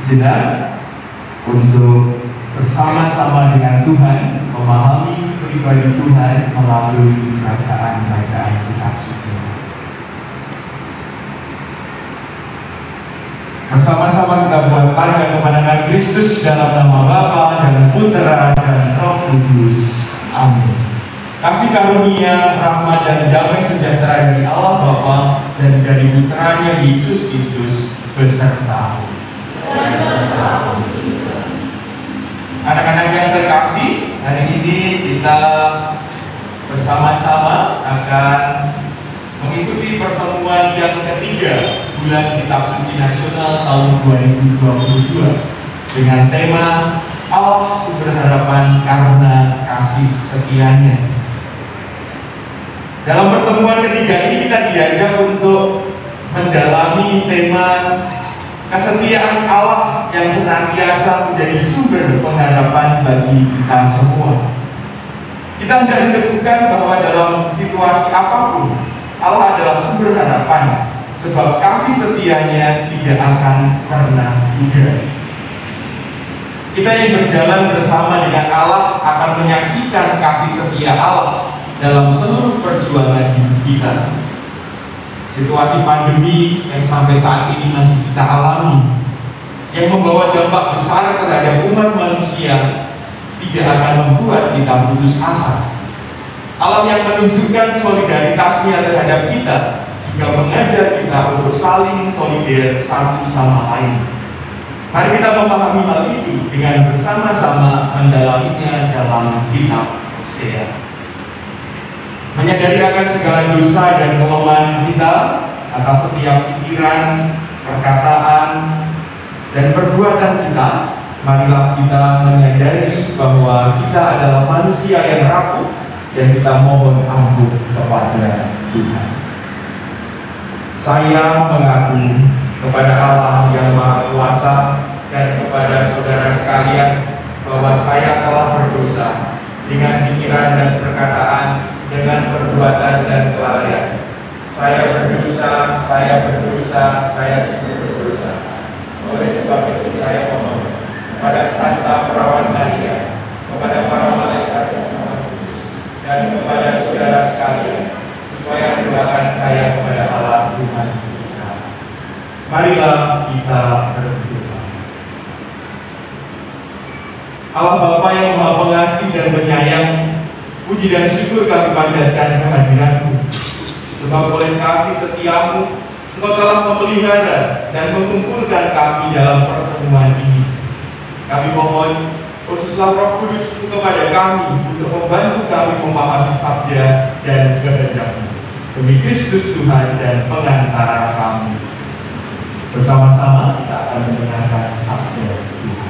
sejenak untuk bersama-sama dengan Tuhan memahami pribadi Tuhan melalui bacaan-bacaan kitab suci. Bersama-sama kita berdoa kepada Kristus dalam nama Bapa dan Putra dan Roh Kudus. Amin. Kasih karunia, rahmat dan damai sejahtera dari Allah Bapa dan dari Putranya Yesus Kristus beserta. Anak-anak yang terkasih, hari ini kita bersama-sama akan mengikuti pertemuan yang ketiga bulan Kitab Suci Nasional tahun 2022 dengan tema Allah Sumber Harapan Karena Kasih Setianya. Dalam pertemuan ketiga ini kita diajak untuk mendalami tema kesetiaan Allah yang senantiasa menjadi sumber pengharapan bagi kita semua. Kita hendak diteguhkan bahwa dalam situasi apapun Allah adalah sumber harapan, sebab kasih setianya tidak akan pernah pudar. Kita yang berjalan bersama dengan Allah akan menyaksikan kasih setia Allah dalam seluruh perjuangan hidup kita. Situasi pandemi yang sampai saat ini masih kita alami, yang membawa dampak besar terhadap umat manusia, tidak akan membuat kita putus asa. Allah yang menunjukkan solidaritasnya terhadap kita juga mengajar kita untuk saling solidar satu sama lain. Mari kita memahami hal itu dengan bersama-sama mendalaminya dalam kitab Hosea. Menyadari akan segala dosa dan kelemahan kita atas setiap pikiran, perkataan, dan perbuatan kita, marilah kita menyadari bahwa kita adalah manusia yang rapuh dan kita mohon ampun kepada Tuhan. Saya mengaku kepada Allah yang Maha Kuasa dan kepada saudara sekalian bahwa saya telah berdosa dengan pikiran dan perkataan, dengan perbuatan dan kelalaian. Saya berdosa, saya sungguh berdosa. Oleh sebab itu saya memohon kepada Santa Perawan Maria, kepada para malaikat yang Maha Kudus, dan kepada saudara sekalian, supaya mendoakan saya kepada Allah Tuhan kita. Marilah kita berdoa. Allah Bapa yang Maha Pengasih dan Penyayang, puji dan syukur kami panjatkan kehadiran-Mu, sebab oleh kasih setiamu Engkau telah memelihara dan mengumpulkan kami dalam pertemuan ini. Kami mohon, utuslah Roh Kudus-Mu kepada kami untuk membantu kami memahami sabda dan kehendak-Mu. Demi Kristus Tuhan dan pengantara kami. Bersama-sama kita akan mendengarkan sabda Tuhan.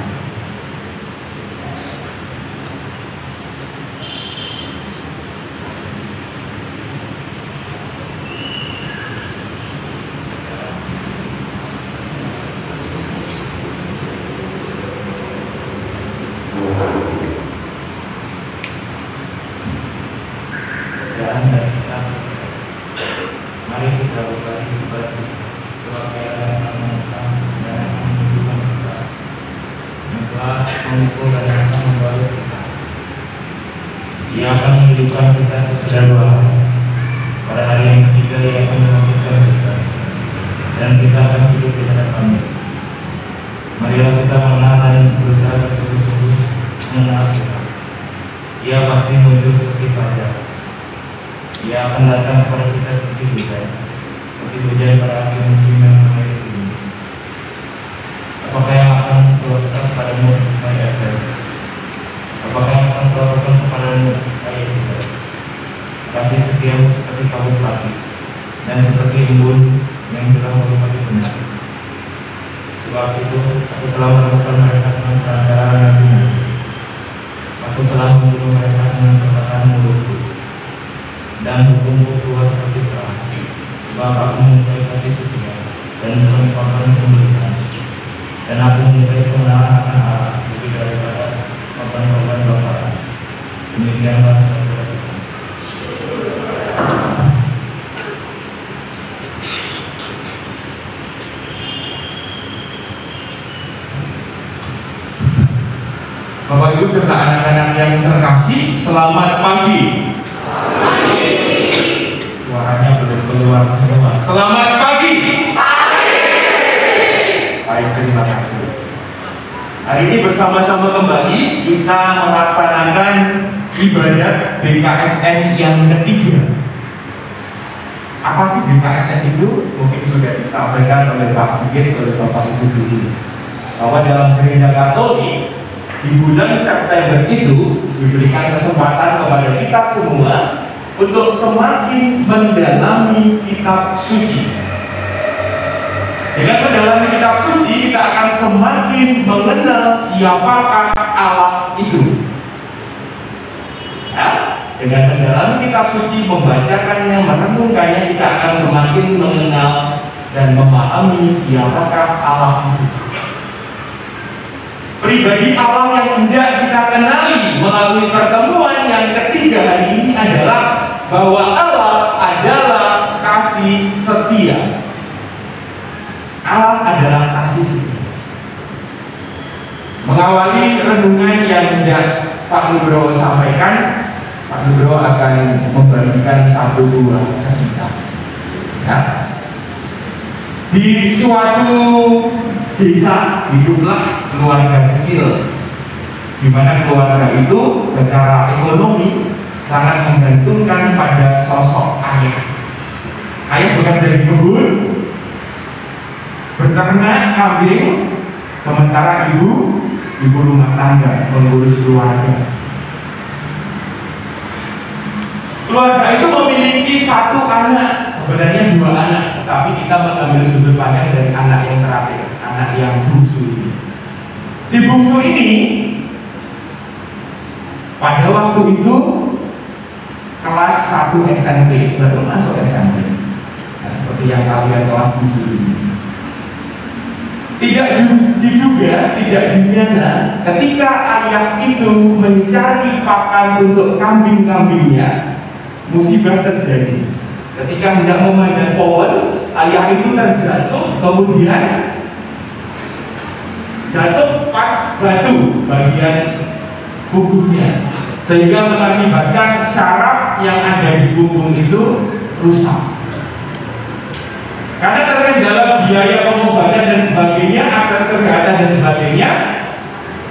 Ia akan menghidupkan kita sesudah 2 hari. Pada hari yang ketiga Ia akan membangkitkan kita, dan kita akan hidup di hadapan-Nya. Marilah kita mengenal dan berusaha bersungguh-sungguh mengenal kita. Ia pasti muncul seperti fajar. Ia akan datang kepada kita seperti hujan pada akhir musim yang mengakhiri ini. Apakah yang akan Tuhan kepadamu hai Efraim? Apakah yang akan Tuhan kepadamu hai Yehuda? Kasih setiamu seperti kabut pagi, dan seperti embun yang telah merupaki benar. Sebab itu aku telah menemukan mereka dengan perantara nabi-nabi. Aku telah membunuh mereka dengan perkataan mulutku, dan hukumku keluar seperti terang. Sebab aku menyukai kasih setia dan bukan korban sembelihan, dan aku menyukai kebenaran akan Allah lebih daripada korban-korban bakaran. Demikianlah sabda Tuhan. Ibu serta anak-anak yang terkasih, selamat pagi. Suaranya belum keluar semua. Selamat pagi. Baik, terima kasih. Hari ini bersama-sama kembali kita melaksanakan ibadat BKSN yang ketiga. Apa sih BKSN itu? Mungkin sudah disampaikan oleh Pak Sigit, oleh Bapak Ibu dulu, bahwa dalam gereja Katolik di bulan September itu diberikan kesempatan kepada kita semua untuk semakin mendalami kitab suci. Dengan mendalami kitab suci, kita akan semakin mengenal siapakah Allah itu. Ya, dengan mendalami kitab suci, membacakannya, merenungkannya, kita akan semakin mengenal dan memahami siapakah Allah itu. Pribadi Allah yang hendak kita kenali melalui pertemuan yang ketiga hari ini adalah bahwa Allah adalah kasih setia. Allah adalah kasih setia. Mengawali renungan yang hendak Pak Nugroho sampaikan, Pak Nugroho akan membagikan satu buah cerita. Ya. Di suatu desa hiduplah keluarga kecil, di mana keluarga itu secara ekonomi sangat menggantungkan pada sosok ayah. Ayah bekerja di kebun, berternak kambing, sementara ibu rumah tangga mengurus keluarga. Keluarga itu memiliki satu anak, sebenarnya dua anak, tapi kita mengambil sudut pandang dari anak yang terakhir, anak yang bungsu ini. Si bungsu ini pada waktu itu kelas 1 SMP, baru masuk SMP. Nah, seperti yang kalian kelas 7 ini. Tidak diduga, tidak dinyana, ketika ayah itu mencari pakan untuk kambing-kambingnya, musibah terjadi. Ketika hendak memanjat pohon, ayah itu terjatuh, kemudian jatuh pas batu bagian punggungnya, sehingga mengakibatkan syaraf yang ada di punggung itu rusak. Karena terkendala biaya pengobatan dan sebagainya, akses kesehatan dan sebagainya,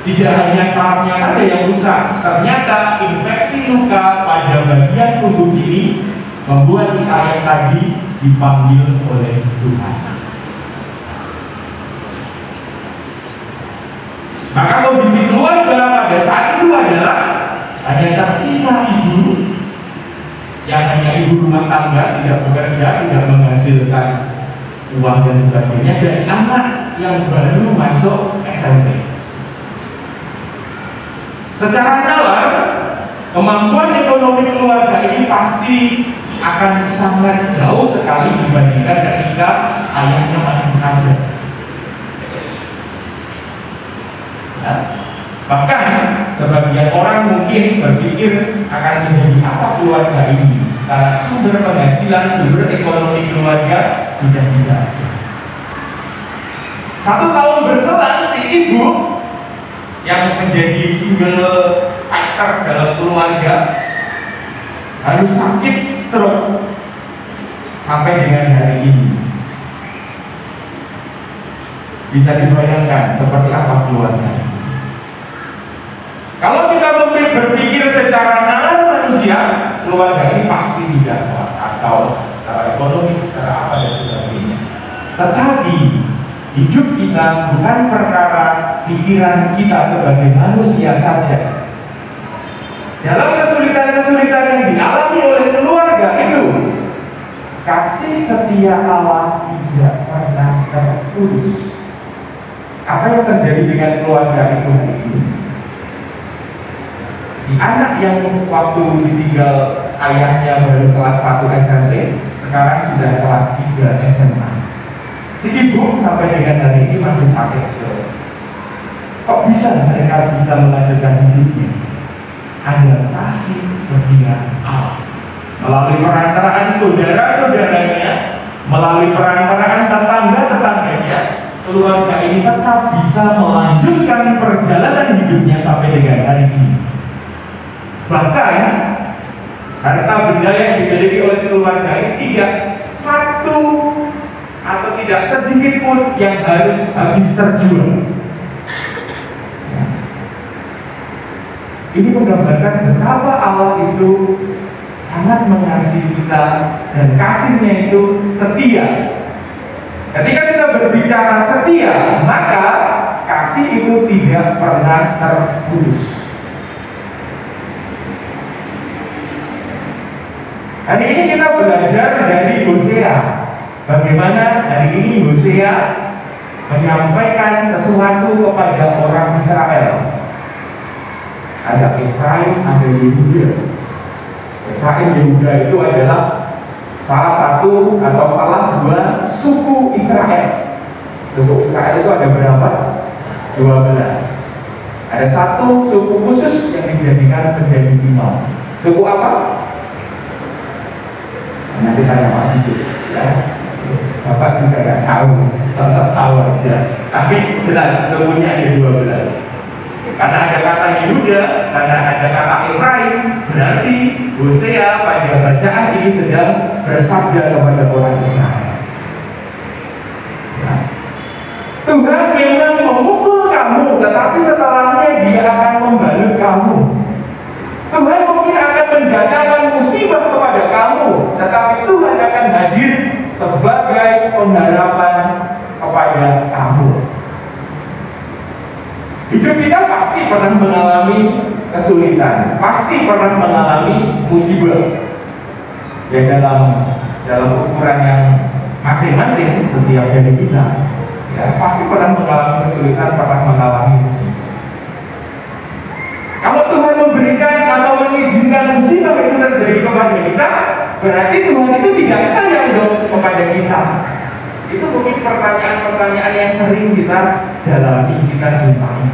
tidak hanya sarafnya saja yang rusak, ternyata infeksi luka pada bagian tubuh ini membuat si ayah tadi dipanggil oleh Tuhan. Maka kondisi keluarga pada saat itu adalah hanya tersisa ibu yang hanya ibu rumah tangga, tidak bekerja, tidak menghasilkan uang dan sebagainya, dan anak yang baru masuk SMP. Secara nalar, kemampuan ekonomi keluarga ini pasti akan sangat jauh sekali dibandingkan ketika ayahnya masih ada. Ya. Bahkan sebagian orang mungkin berpikir akan menjadi apa keluarga ini, karena sumber penghasilan, sumber ekonomi keluarga sudah tidak ada. 1 tahun berselang, si ibu yang menjadi single factor dalam keluarga harus sakit stroke sampai dengan hari ini. Bisa dibayangkan seperti apa keluarga itu. Kalau kita berpikir secara nalar manusia, keluarga ini pasti sudah kacau secara ekonomi, secara apa dan sebagainya. Tetapi hidup kita bukan perkara pikiran kita sebagai manusia saja. Dalam kesulitan-kesulitan yang dialami oleh keluarga itu, kasih setia Allah tidak pernah terputus. Apa yang terjadi dengan keluarga itu hari ini? Si anak yang waktu ditinggal ayahnya baru kelas 1 SMP, sekarang sudah kelas 3 SMA. Si ibu sampai dengan hari ini masih sakit stroke. Kok bisa mereka bisa melanjutkan hidupnya? Ada kasih setia Allah melalui perantaraan saudara-saudaranya, melalui perantaraan tetangga-tetangganya, keluarga ini tetap bisa melanjutkan perjalanan hidupnya sampai dengan hari ini. Bahkan harta benda yang dimiliki oleh keluarga ini tidak satu atau tidak sedikit pun yang harus habis terjual. Ini menggambarkan betapa Allah itu sangat mengasihi kita dan kasihnya itu setia. Ketika kita berbicara setia, maka kasih itu tidak pernah terputus. Hari ini kita belajar dari Hosea. Bagaimana hari ini Hosea menyampaikan sesuatu kepada orang Israel. Ada Efraim, ada Yehuda. Efraim, Yehuda itu adalah salah satu atau salah dua suku Israel. Suku Israel itu ada berapa? 12. Ada satu suku khusus yang dijadikan menjadi imam. Suku apa? Nanti tanya Pak Sigit, ya. Bapak juga nggak tahu, sosok tahu aja. Tapi jelas sukunya ada 12. Karena ada kata Yehuda, karena ada kata Efraim, berarti Hosea pada bacaan ini sedang bersabda kepada orang Israel. Nah, Tuhan memang memukul kamu, tetapi setelahnya Dia akan membalut kamu. Tuhan mungkin akan mendatangkan musibah kepada kamu, tetapi Tuhan akan hadir sebagai pengharapan kepada kamu. Hidup kita pasti pernah mengalami kesulitan, pasti pernah mengalami musibah. Ya dalam ukuran yang masing-masing setiap dari kita, ya pasti pernah mengalami kesulitan, pernah mengalami musibah. Kalau Tuhan memberikan atau mengizinkan musibah itu terjadi kepada kita, berarti Tuhan itu tidak sayang dong kepada kita. Itu mungkin pertanyaan-pertanyaan yang sering kita dalami, kita jumpai.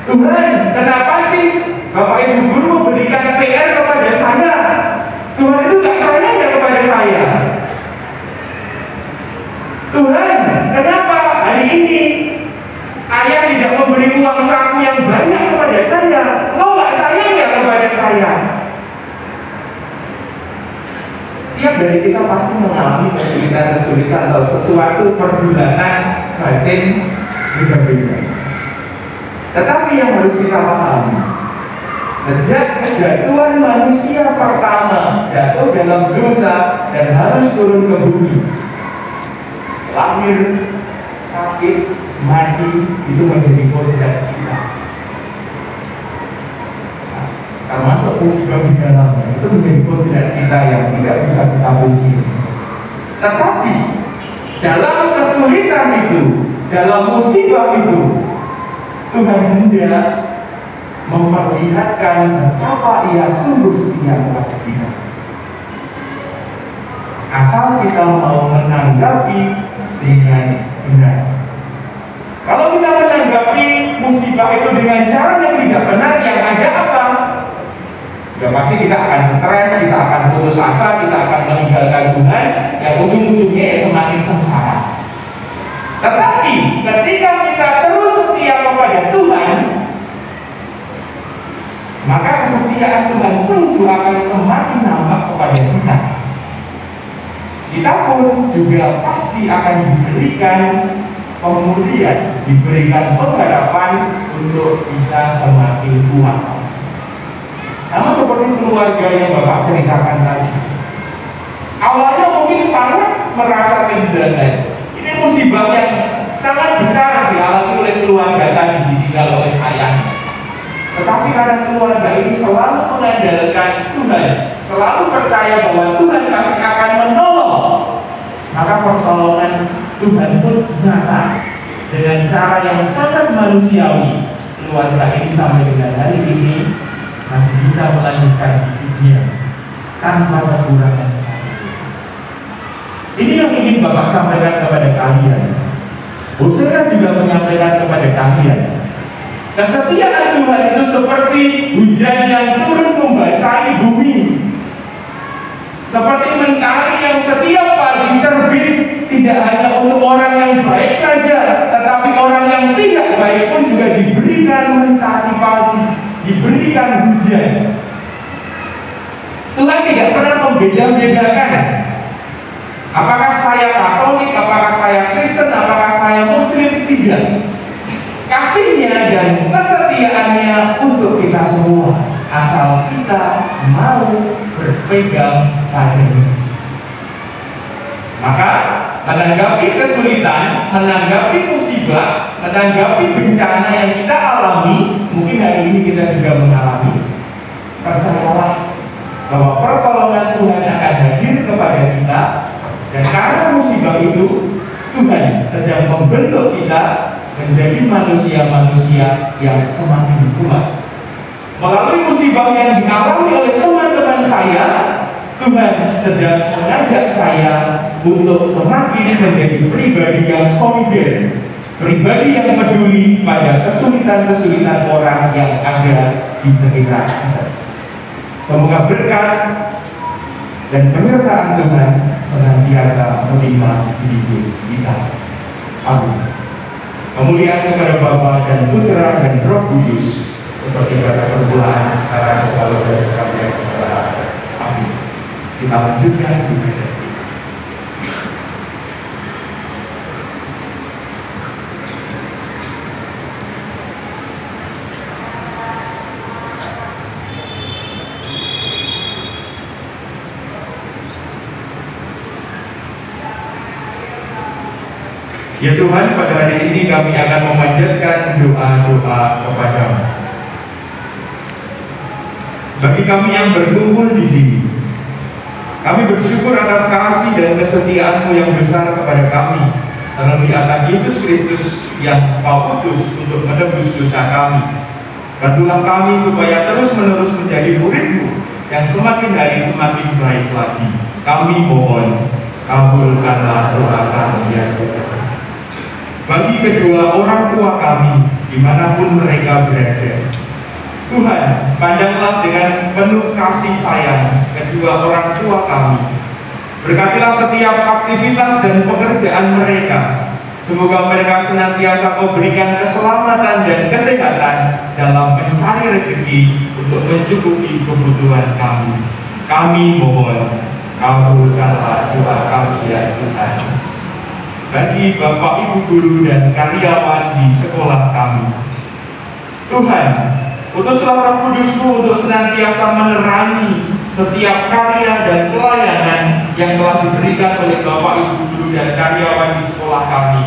Tuhan, kenapa sih Bapak Ibu Guru memberikan PR kepada saya? Tuhan itu gak sayang ya kepada saya. Tuhan, kenapa hari ini Ayah tidak memberi uang saku yang banyak kepada saya? Lo gak sayang ya kepada saya? Setiap dari kita pasti mengalami kesulitan-kesulitan atau sesuatu pergulatan batin berbeda. Tetapi yang harus kita pahami, sejak kejatuhan manusia pertama jatuh dalam dosa dan harus turun ke bumi, lahir, sakit, mati itu menjadi kodrat kita. Termasuk musibah di dalamnya itu menjadi kodrat kita yang tidak bisa kita pungkiri. Tetapi dalam kesulitan itu, dalam musibah itu, Tuhan hendak memperlihatkan betapa Ia sungguh setia kepada kita. Asal kita mau menanggapi dengan benar. Kalau kita menanggapi musibah itu dengan cara yang tidak benar, yang ada apa? Ya pasti kita akan stres, kita akan putus asa, kita akan meninggalkan Tuhan, yang ujung-ujungnya ya semakin sengsara. Tetapi ketika kita terus setia kepada Tuhan, maka kesetiaan Tuhan tentu akan semakin nampak kepada kita. Kita pun juga pasti akan diberikan kemudian, diberikan pengharapan untuk bisa semakin kuat. Sama seperti keluarga yang Bapak ceritakan tadi. Awalnya mungkin sangat merasa kehilangan. Ini musibah yang sangat besar dialami oleh keluarga tadi, ditinggal oleh ayah. Tetapi karena keluarga ini selalu mengandalkan Tuhan, selalu percaya bahwa Tuhan pasti akan menolong, maka pertolongan Tuhan pun nyata dengan cara yang sangat manusiawi. Keluarga ini sampai dengan hari ini masih bisa melanjutkan hidupnya tanpa kekurangan sedikit. Ini yang ingin Bapak sampaikan kepada kalian. Hosea juga menyampaikan kepada kalian, kesetiaan Tuhan itu seperti hujan yang turun membasahi bumi, seperti mentari yang setiap pagi terbit, tidak hanya untuk orang yang baik saja, Tuhan tidak pernah membeda-bedakan apakah saya Katolik, apakah saya Kristen, apakah saya Muslim. Tidak. Kasihnya dan kesetiaannya untuk kita semua, asal kita mau berpegang padanya. Maka menanggapi kesulitan, menanggapi musibah, menanggapi bencana yang kita alami, mungkin hari ini kita juga mengalami, percayalah bahwa pertolongan Tuhan akan hadir kepada kita. Dan karena musibah itu, Tuhan sedang membentuk kita menjadi manusia-manusia yang semakin kuat. Melalui musibah yang dialami oleh teman-teman saya, Tuhan sedang mengajak saya untuk semakin menjadi pribadi yang solider, pribadi yang peduli pada kesulitan-kesulitan orang yang ada di sekitar kita. Semoga berkat dan penyertaan Tuhan senantiasa menimpa hidup kita. Amin. Kemuliaan kepada Bapa dan Putra dan Roh Kudus, seperti pada permulaan, sekarang, selalu, dan sekalian sekarang. Amin. Kita lanjutkan ibadah kita. Ya Tuhan, pada hari ini kami akan memanjatkan doa-doa kepada-Mu. Bagi kami yang berkumpul di sini, kami bersyukur atas kasih dan kesetiaan-Mu yang besar kepada kami, terlebih atas Yesus Kristus yang Kau utus untuk menebus dosa kami. Bantulah kami supaya terus-menerus menjadi murid-Mu yang semakin hari semakin baik lagi. Kami mohon, kabulkanlah doa kami ya Tuhan. Bagi kedua orang tua kami, dimanapun mereka berada, Tuhan, pandanglah dengan penuh kasih sayang kedua orang tua kami. Berkatilah setiap aktivitas dan pekerjaan mereka. Semoga mereka senantiasa Kau berikan keselamatan dan kesehatan dalam mencari rezeki untuk mencukupi kebutuhan kami. Kami mohon, kabulkanlah doa kami ya Tuhan. Bagi Bapak Ibu Guru dan karyawan di sekolah kami, Tuhan, utuslah Roh Kudus-Mu untuk senantiasa menerangi setiap karya dan pelayanan yang telah diberikan oleh Bapak Ibu Guru dan karyawan di sekolah kami.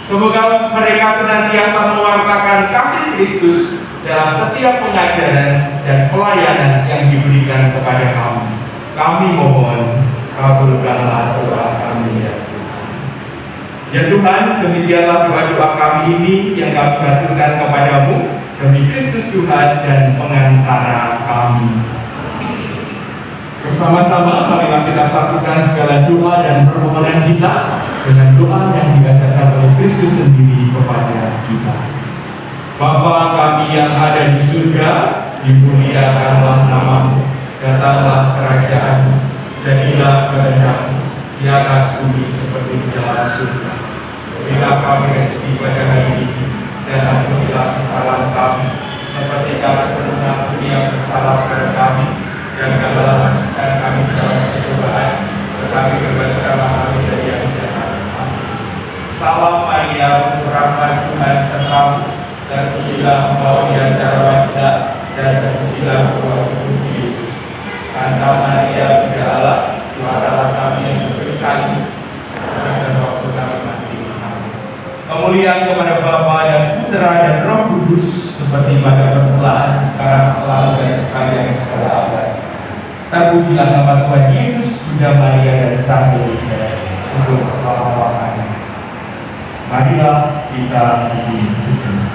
Semoga mereka senantiasa mewartakan kasih Kristus dalam setiap pengajaran dan pelayanan yang diberikan kepada kami. Kami mohon, kabulkanlah doa kami ya Tuhan. Ya Tuhan, demikianlah doa-doa kami ini yang kami haturkan kepada-Mu demi Kristus Tuhan dan pengantara kami. Bersama-sama marilah kita satukan segala doa dan permohonan kita dengan doa yang diajarkan oleh Kristus sendiri kepada kita. Bapa kami yang ada di surga, dimuliakanlah nama-Mu, datanglah kerajaan-Mu, jadilah kehendak-Mu di atas bumi seperti di dalam surga. Berilah kami rezeki pada hari ini, dan ampunilah kesalahan kami, seperti kami pernah mengampuni yang bersalah kepada kami, dan janganlah masukkan kami ke dalam percobaan, tetapi bebaskanlah kami dari yang jahat. Salam Maria, penuh rahmat Tuhan serta-Mu, terpujilah Engkau di antara wanita, dan terpujilah buah tubuh Yesus. Santa Maria, Bunda Allah, doakanlah kami yang berdosa ini, sekarang dan waktu kami mati. Kemuliaan kepada Bapa dan Putra dan Roh Kudus, seperti pada permulaan, sekarang, selalu, dan sekalian segala abad. Terpujilah nama Tuhan Yesus, Bunda Maria dan Sang Yosef, untuk selama-lamanya. Marilah kita bikin sejenak.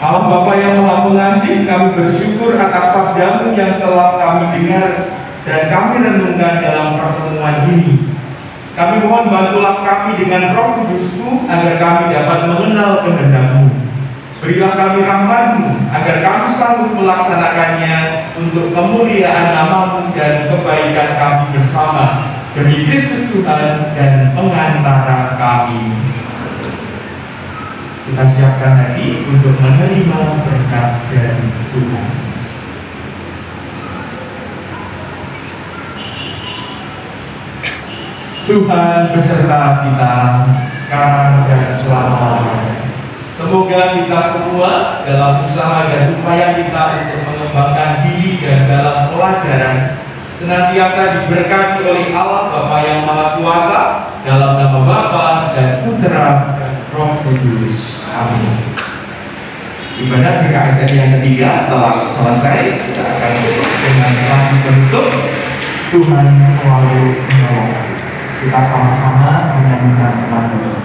Allah Bapa yang Maha Pengasih, kami bersyukur atas sabda-Mu yang telah kami dengar dan kami renungkan dalam pertemuan ini. Kami mohon bantulah kami dengan Roh Kudus-Mu agar kami dapat mengenal kehendak-Mu. Berilah kami rahmat-Mu agar kami sanggup melaksanakannya untuk kemuliaan nama-Mu dan kebaikan kami bersama demi Kristus Tuhan dan pengantara kami. Kita siapkan lagi untuk menerima berkat dari Tuhan. Tuhan beserta kita sekarang dan selama-lamanya. Semoga kita semua dalam usaha dan upaya kita untuk mengembangkan diri dan dalam pelajaran senantiasa diberkati oleh Allah Bapa yang Maha Kuasa, dalam nama Bapa dan Putra dan Roh Kudus. Amin. Ibadah PKSN yang ketiga telah selesai. Kita akan tutup dengan lagu penutup. Tuhan selalu menolong. Kita sama-sama menyanyikan lagu ini.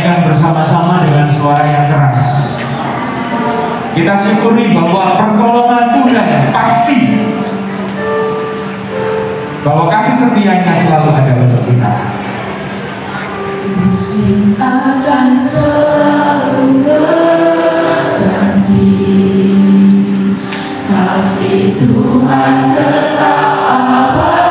Bersama-sama dengan suara yang keras, kita syukuri bahwa pertolongan Tuhan pasti, bahwa kasih setianya selalu ada untuk kita. Musik akan selalu berganti, kasih Tuhan tetap abadi.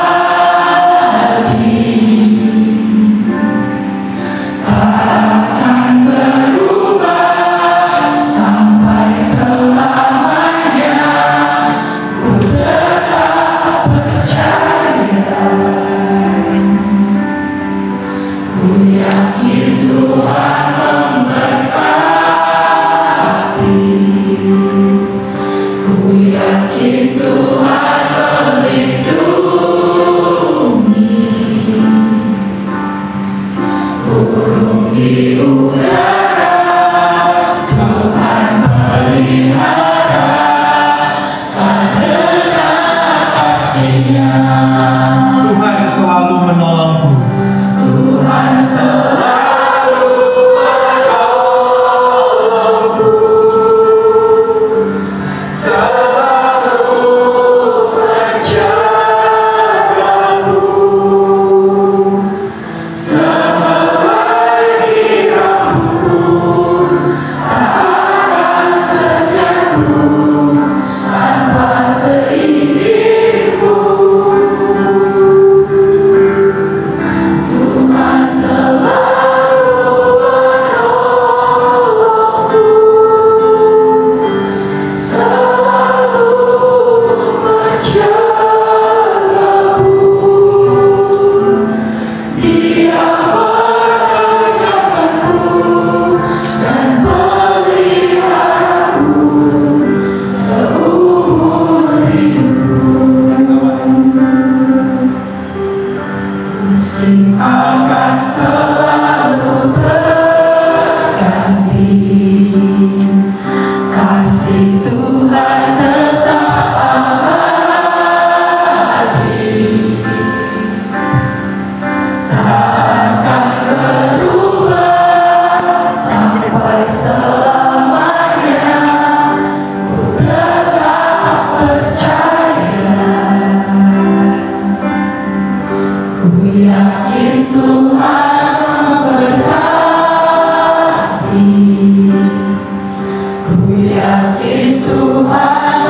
Ku yakin Tuhan